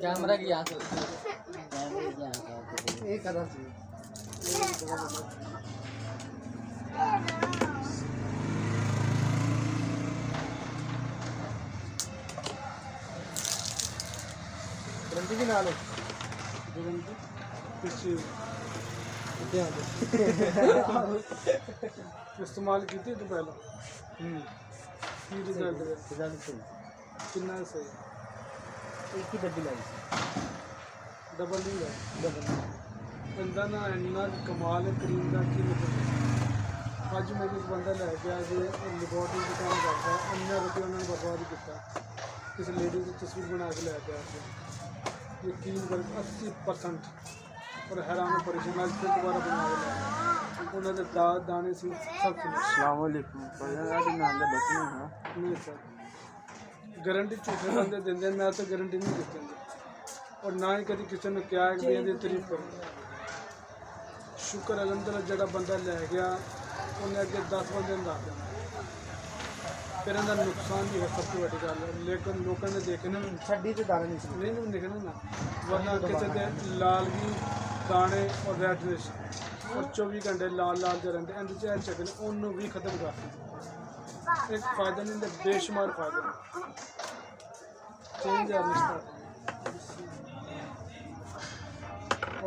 camera की यहाँ guarantee भी ना लो इस्तेमाल की तो पहला कितना सही एक ही डब्बी लाई डबल नहीं है बंदा ना इन्ना कमाल है क्रीम का की मतलब अज मेरे एक बंदा लै गया जो लेबोरेटरी का काम करता है इन्ना रुपये उन्होंने बर्बाद किया किसी लेडी की तस्वीर बना के लै गया यकीन कर 80% और हैरान परेशान आज फिर दोबारा बना के लै उन्होंने दाने से सब नहीं सर गारंटी झूठे बंदे देंगे मैं तो गारंटी नहीं देते और ना ही कभी किसी ने क्या कि ये तारीफ करो शुक्र अलहमदुलिल्लाह जो बंदा लै गया उन्हें अगे 10 बंदे दस देना फिर इनका नुकसान भी है सबसे बड़ी गल लेकिन लोगों ने देखने छड्डी तो दाने नहीं निकलने ना वरना किसी के लालगी दाने और रेडनेस और 24 घंटे लाल लाल जो रहते हैं इनके चकने उन्होंने भी खत्म कर एक फायदा नहीं बेशुमार फायदा चेंज है रिश्ता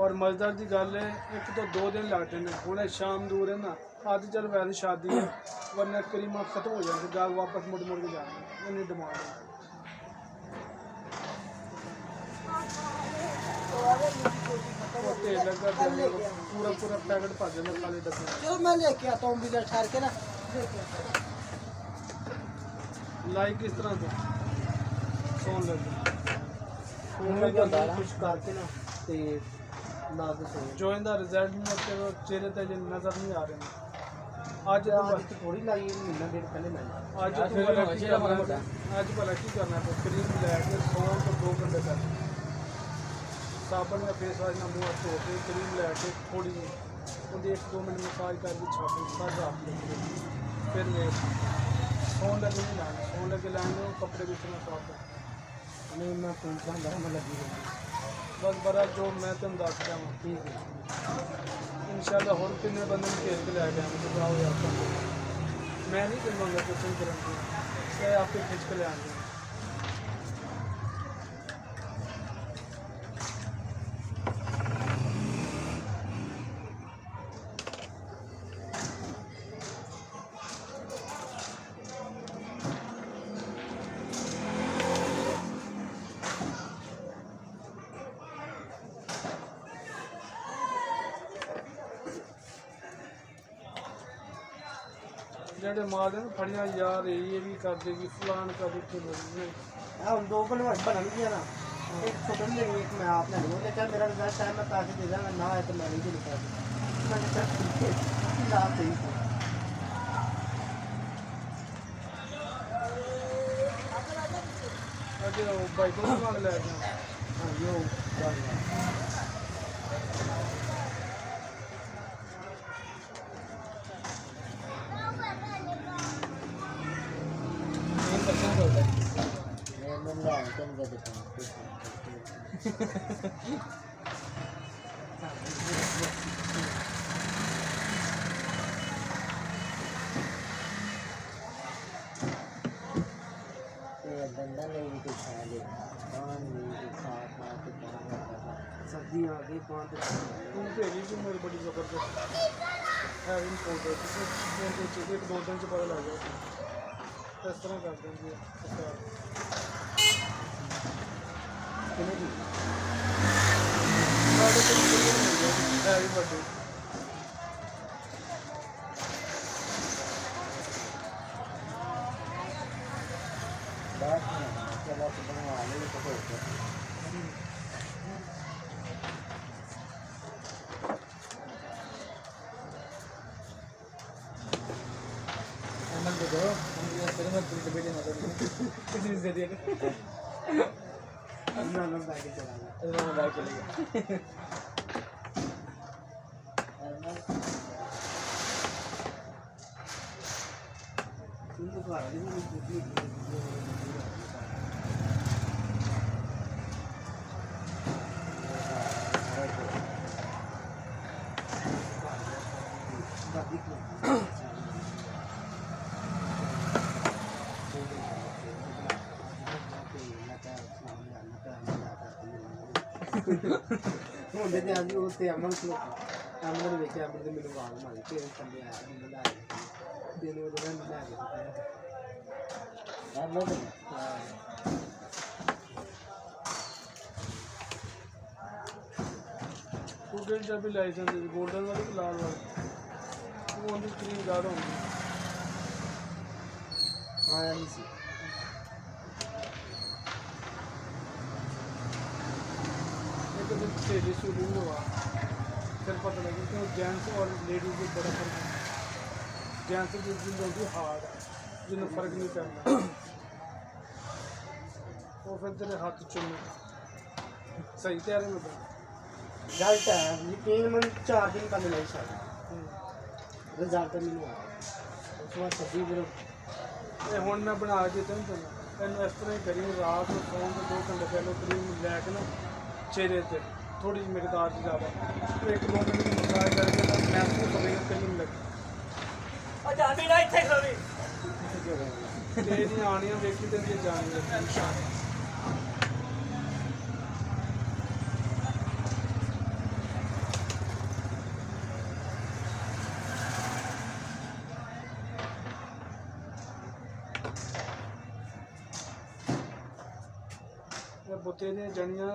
और मज़ेदार की गल है एक तो 2 दिन लगते हैं हूँ शाम दूर है ना अज चल वैसे शादी है वरना करीमा खत्म हो जाए गाल वापस मुड़ मुड़ के जाए इन्नी डिमांड है पूरा पूरा पैकेट भर जाता खाली डब्बे चलो मैं लेके आता हूँ बिना ठहर के ना लाइक किस तरह से सोन लगे कुछ करके ना ते ना तो सो जो इनका रिजल्ट नहीं तेरे चेहरे ते नजर नहीं आ रहे आज तो थोड़ी लाई महीना डेढ़ पहले लाई आज भला की करना है क्रीम लैके 100 तो 2 घंटे तक साबन या फेस वाश ना मुँह धो के क्रीम लैके थोड़ी जी उनकी 1-2 मिनट मसाज करके छाप सब रात फिर वे सोन लगे नहीं लाने सोन लगे लाने कपड़े भी इतना साफ नहीं मैं पूछना मैं लगी बस बड़ा जो मैं तुम दस रहा हूँ ठीक है इंशाल्लाह और कितने बंदे घेर के लै गए तो जाओ यार मैं नहीं करवाऊंगा कुछ नहीं करूँगी मैं आपके खींच के ले आऊँगा जेडे माल ने फड़िया यार ये भी कर देगी फलान कर देगी हम 2 बनवा बना लिया ना एक छोटा ले एक मैं आपने ले लेकिन मेरा रिजल्ट है मैं पैसे दे दूंगा ना है तो मैं नहीं दे पाऊंगा मैं लाभ सही अजे बाइक को मांग ले हां यो बंदा नहीं भी कुछ खा ले पान नहीं खा सब्जी आ गई पान तो तुम तेरी भी मेरी बड़ी जबरदस्त है इन फोटो एक 2 दिन से पता लग गया इस तरह कर देंगे है भी बड़ी बात नहीं जब आप बनवा ले तो हो गया अमल दे दो हम ये तेरे में पूरी डिबेट ना करो किसी से दे दे अपना नाम बाइक चलाना अरे मैं बाइक चलेगा ਤੂੰ ਘਰ ਵਾਲੀ ਵੀ ਨਹੀਂ ਦਾਦੀ ਕੋਲ ਹੁੰਦੇ ਤੇ ਅੱਜ ਉਹ ਤੇ ਅਮਨ ਕੋਲ ਅਮਨ ਦੇ ਵਿੱਚ ਅਮਨ ਦੇ ਮੈਨੂੰ ਆਵਾਜ਼ ਮਾਰੀ ਤੇ ਥੱਲੇ ਆਇਆ ਮੈਨੂੰ ਲੈ ਗਿਆ ਦਿਨ ਉਹਦੇ ਨਾਲ ਲੈ ਗਿਆ ਅਮਨ ਤੂੰ ਕਿਹੜੀ ਚਾਬੀ ਲਾਈ ਜਾਂਦੀ ਗੋਲਡਨ ਵਾਲੀ ਕਿ ਲਾਲ ਵਾਲੀ ਉਹ ਉਹਦੀ ਸਕਰੀਨ ਜ਼ਿਆਦਾ ਹੁੰਦੀ ਆਇਆ ਨਹੀਂ ਸੀ एक दिन सहेली शूटिंग हुआ फिर पता लगा कि जेंट्स और लेडीज में बड़ा फर्क है जेंट्स जिस दिन होती हार्ड जिन्हें फर्क नहीं पैंदा वो फिर तेरे हाथ चुनने सही तैयार है मतलब रिजल्ट है यकीन मन 4 दिन पहले लाई शायद रिजल्ट मैंने आया उस बाद 26 दिन ये हुण मैं बना के तैਨੂੰ तैਨੂੰ इस तरह ही करी रात ਨੂੰ ਸੌਣ ਤੋਂ 2 ਘੰਟੇ ਪਹਿਲਾਂ ਕਰੀਮ ਲੈ ਕੇ ਨਾ चेहरे से थोड़ी सी मकदार से ज़्यादा तो 1-2 मिनट की मसाज करके ना महसूस होगा कहीं नहीं लगे और जाबी ना इतने खड़ी तेरी आनियाँ देखी तो ये जानी है बुते ने जनियाँ